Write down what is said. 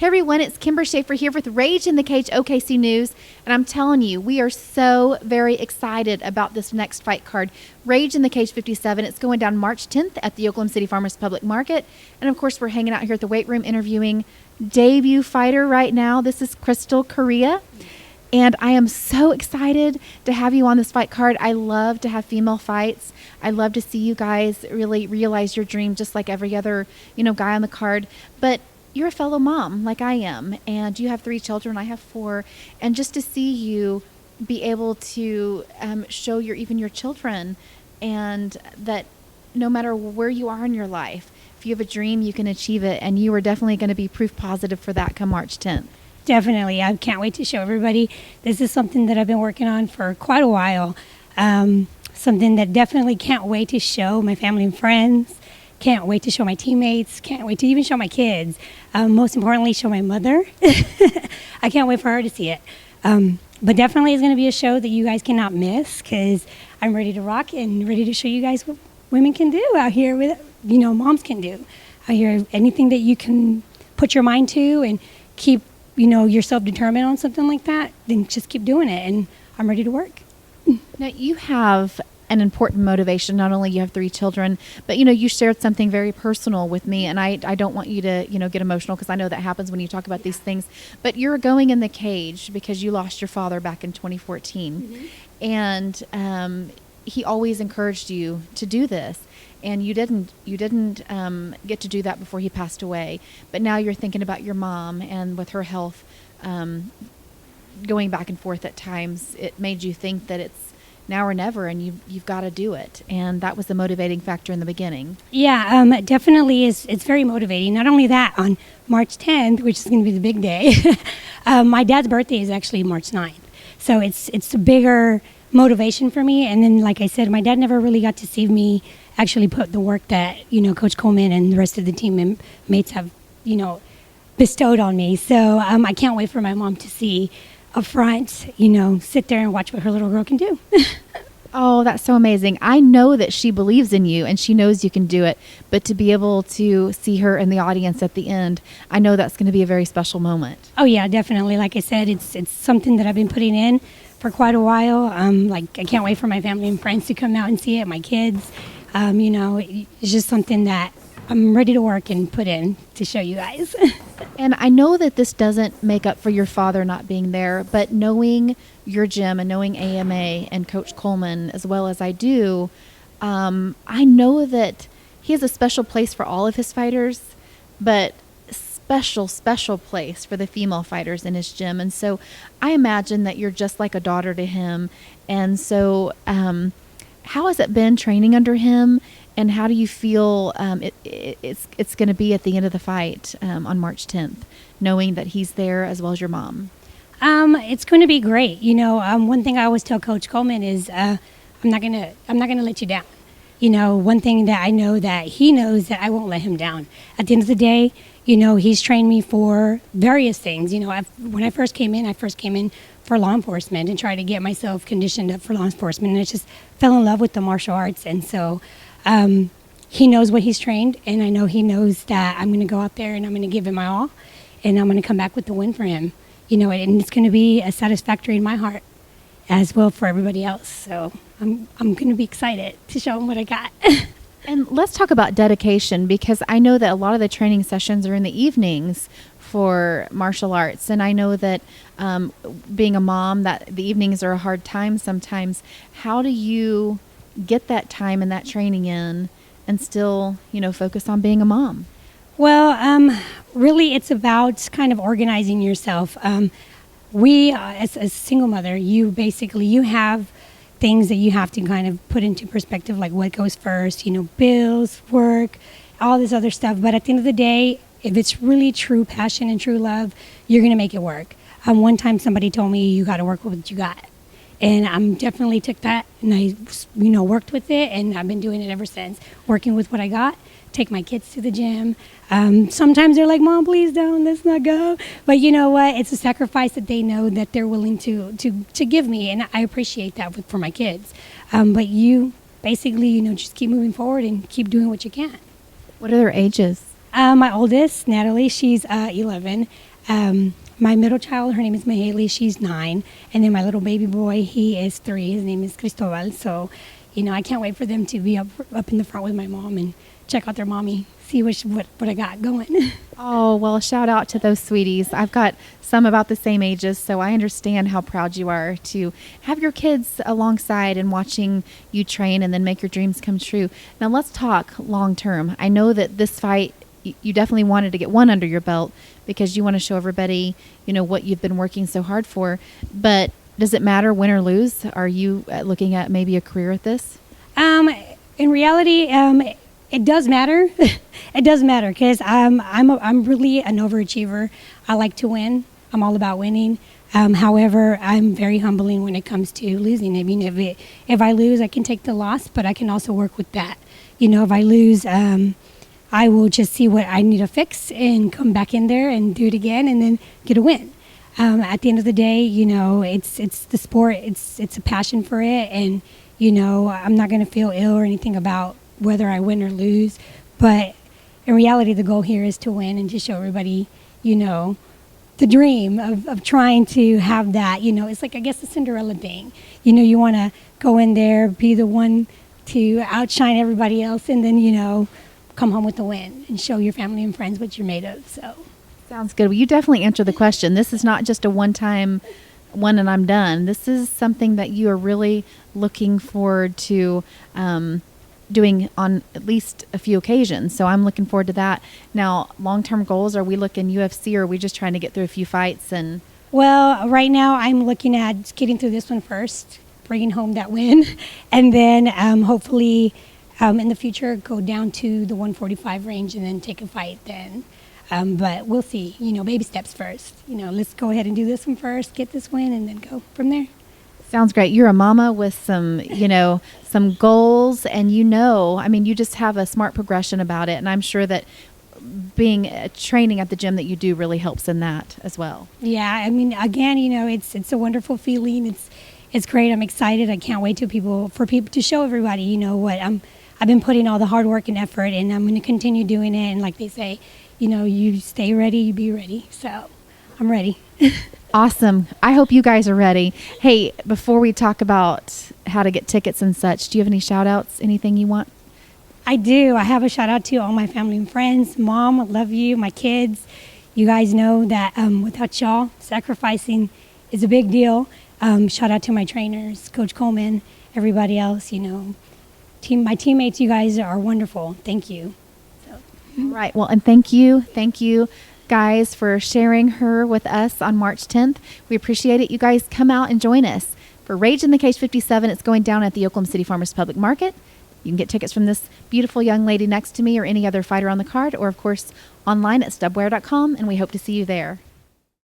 Hey everyone, it's Kimber Schaefer here with Rage in the Cage OKC News, and I'm telling you, we are so very excited about this next fight card. Rage in the Cage 57, it's going down March 10th at the Oklahoma City Farmers Public Market, and of course we're hanging out here at the weight room interviewing debut fighter right now. This is Correa. And I am so excited to have you on this fight card. I love to have female fights. I love to see you guys really realize your dream just like every other, guy on the card. But you're a fellow mom like I am, and you have 3 children. I have 4. And just to see you be able to show your children, and that no matter where you are in your life, if you have a dream, you can achieve it. And you are definitely going to be proof positive for that come March 10th. Definitely. I can't wait to show everybody. This is something that I've been working on for quite a while. Something that definitely can't wait to show my family and friends. Can't wait to show my teammates. Can't wait to even show my kids. Most importantly, show my mother. I can't wait for her to see it. But definitely it's going to be a show that you guys cannot miss, because I'm ready to rock and ready to show you guys what women can do out here, with moms can do out here. Anything that you can put your mind to and keep yourself determined on something like that, then just keep doing it, and I'm ready to work. Now, you have an important motivation. Not only you have 3 children, but you shared something very personal with me, and I don't want you to get emotional, because I know that happens when you talk about these things. But you're going in the cage because you lost your father back in 2014, and he always encouraged you to do this. And you didn't get to do that before he passed away. But now you're thinking about your mom, and with her health going back and forth at times, it made you think that it's now or never, and you've got to do it. And that was the motivating factor in the beginning. Yeah, definitely is. It's very motivating. Not only that, on March 10th, which is going to be the big day, my dad's birthday is actually March 9th. So it's a bigger motivation for me. And then, like I said, my dad never really got to see me actually put the work that Coach Coleman and the rest of the teammates have bestowed on me. So I can't wait for my mom to see up front, sit there and watch what her little girl can do. Oh, that's so amazing. I know that she believes in you and she knows you can do it, but to be able to see her in the audience at the end, I know that's going to be a very special moment. Oh yeah, definitely. Like I said, it's something that I've been putting in for quite a while. I can't wait for my family and friends to come out and see it, my kids. It's just something that I'm ready to work and put in to show you guys. And I know that this doesn't make up for your father not being there, but knowing your gym and knowing AMA and Coach Coleman as well as I do, I know that he has a special place for all of his fighters, but special place for the female fighters in his gym. And so I imagine that you're just like a daughter to him. And so how has it been training under him, and how do you feel it's going to be at the end of the fight on March 10th, knowing that he's there as well as your mom? It's going to be great. One thing I always tell Coach Coleman is I'm not gonna let you down. One thing that I know that he knows, that I won't let him down. At the end of the day, he's trained me for various things. When I first came in for law enforcement and tried to get myself conditioned up for law enforcement, and I just fell in love with the martial arts. And so he knows what he's trained, and I know he knows that I'm going to go out there and I'm going to give it my all, and I'm going to come back with the win for him. And it's going to be a satisfactory in my heart as well for everybody else. So I'm going to be excited to show him what I got. And let's talk about dedication, because I know that a lot of the training sessions are in the evenings for martial arts. And I know that being a mom, that the evenings are a hard time sometimes. How do you get that time and that training in and still, focus on being a mom? Well, really it's about kind of organizing yourself. As a single mother, you have things that you have to kind of put into perspective, like what goes first, bills, work, all this other stuff. But at the end of the day, if it's really true passion and true love, you're going to make it work. One time somebody told me, you got to work with what you got. And I definitely took that, and I, worked with it, and I've been doing it ever since, working with what I got. Take my kids to the gym. Sometimes they're like, Mom, please don't, let's not go. But you know what? It's a sacrifice that they know that they're willing to give me, and I appreciate that for my kids. But you basically, just keep moving forward and keep doing what you can. What are their ages? My oldest, Natalie, she's 11. My middle child, her name is Mahaley, she's 9. And then my little baby boy, he is 3. His name is Cristobal. So, I can't wait for them to be up in the front with my mom and check out their mommy, see what I got going. Oh, well, shout out to those sweeties. I've got some about the same ages, so I understand how proud you are to have your kids alongside and watching you train and then make your dreams come true. Now, let's talk long term. I know that this fight, you definitely wanted to get one under your belt because you want to show everybody, what you've been working so hard for. But does it matter win or lose? Are you looking at maybe a career at this? In reality, it does matter. It does matter because I'm really an overachiever. I like to win. I'm all about winning. However, I'm very humbling when it comes to losing. I mean, if I lose, I can take the loss, but I can also work with that. If I lose, I will just see what I need to fix and come back in there and do it again and then get a win. At the end of the day, it's the sport. It's a passion for it, and I'm not going to feel ill or anything about whether I win or lose. But in reality, the goal here is to win and to show everybody, the dream of trying to have that. It's like, I guess, the Cinderella thing. You want to go in there, be the one to outshine everybody else, and then, come home with the win and show your family and friends what you're made of. So sounds good. Well, you definitely answered the question. This is not just a one-time one and I'm done. This is something that you are really looking forward to doing on at least a few occasions. So I'm looking forward to that. Now, long-term goals, are we looking UFC or are we just trying to get through a few fights? And well, right now I'm looking at getting through this one first, bringing home that win, and then hopefully in the future go down to the 145 range and then take a fight then. But we'll see, baby steps first. Let's go ahead and do this one first, get this win, and then go from there. Sounds great. You're a mama with some, some goals, and you just have a smart progression about it. And I'm sure that being training at the gym that you do really helps in that as well. Yeah, I mean, again, it's a wonderful feeling. It's great. I'm excited. I can't wait for people to show everybody, what I've been putting all the hard work and effort, and I'm going to continue doing it. And like they say, you stay ready, you be ready. So I'm ready. Awesome. I hope you guys are ready. Hey, before we talk about how to get tickets and such, do you have any shout outs, anything you want? I do. I have a shout out to all my family and friends. Mom, I love you. My kids, you guys know that without y'all, sacrificing is a big deal. Shout out to my trainers, Coach Coleman, everybody else, my teammates, you guys are wonderful. Thank you. Right. Well, and thank you guys for sharing her with us on March 10th. We appreciate it. You guys come out and join us for Rage in the Cage 57. It's going down at the Oklahoma City Farmers Public Market. You can get tickets from this beautiful young lady next to me or any other fighter on the card, or of course online at stubware.com, and we hope to see you there.